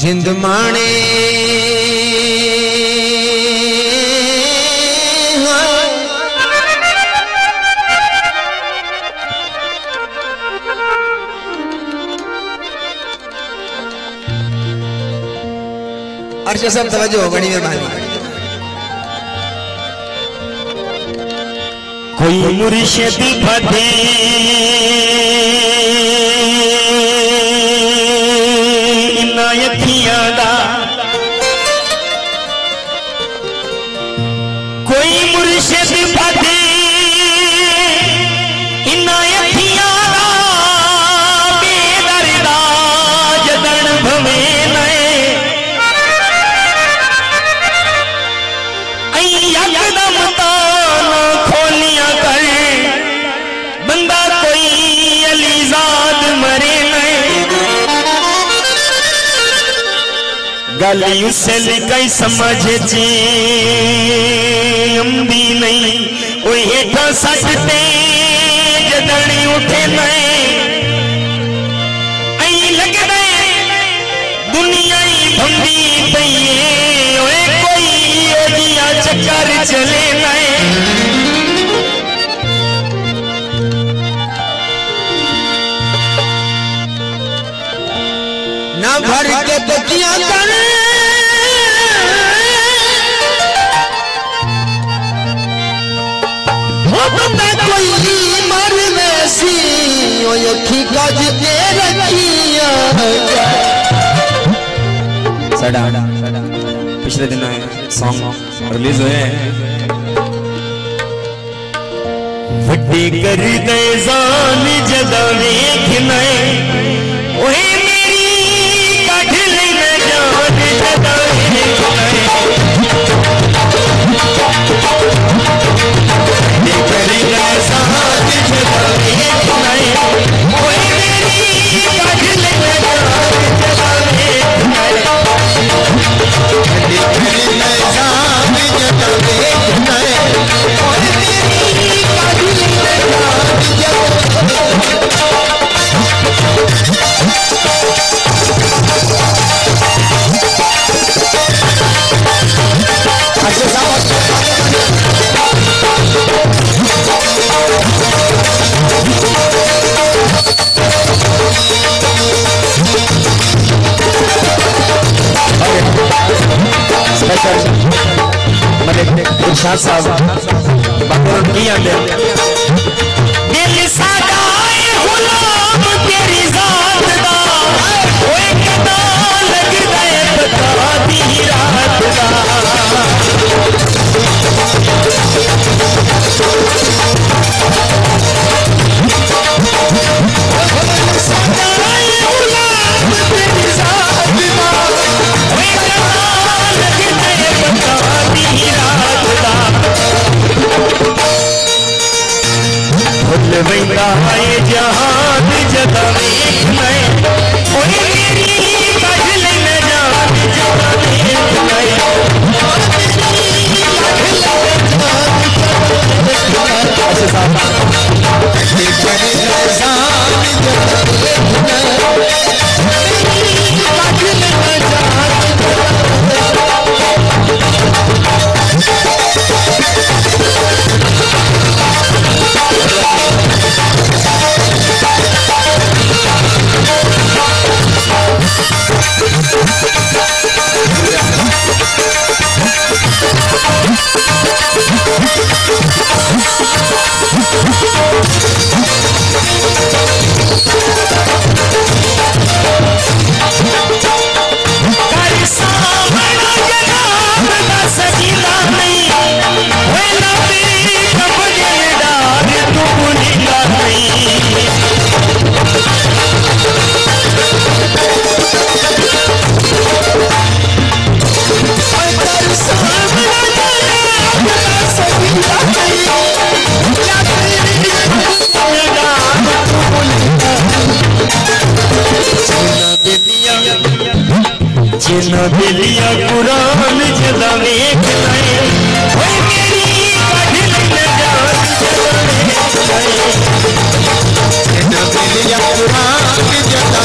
जिंद माने अर्शद साहब तवज्जो हो, बड़ी मेहरबानी। कोई मुर्शिद फते इनायतियां दा, कोई मुर्शिद फते इनायतियां दा, बेदर्दा जदन भवे नए यकदम ताना खोलियां कर, बंदा कोई अलीजाद मरे नहीं। गल उसे कई समझ ची अम्बी नहीं, वो हेठा सटते जदनी उठे नहीं। ऐ लगदे दुनिया ही भंदी पई, कोई ओदिया चक्कर चले नहीं। ना भर के बतियां कर बंदा कोई मर वैसी, ओ अखी गज के रखिया। साडा पिछले दिन सॉन्ग रिलीज हुए हैं। वड्डी कर दे जान जदा वेख नए, ओए मेरी कढ ले जान जदा वेख नए। वड्डी कर दे जान जदा वेख नए, ओए मेरी कढ ले जान जदा वेख नए। इरशाद साहब बात किया दिल सादा गुलाम तेरी जात दा, ओए कदा लगदा है बता दी रात दा। वैदा है जहान जदा वेख नए, ओए मेरी कढ ले जान जदा वेख नए। जिना दिलिया कुरान जदा वेख नए, ओए मेरी कढ ले जान जदा वेख नए। जिना दिलिया कुरान जदा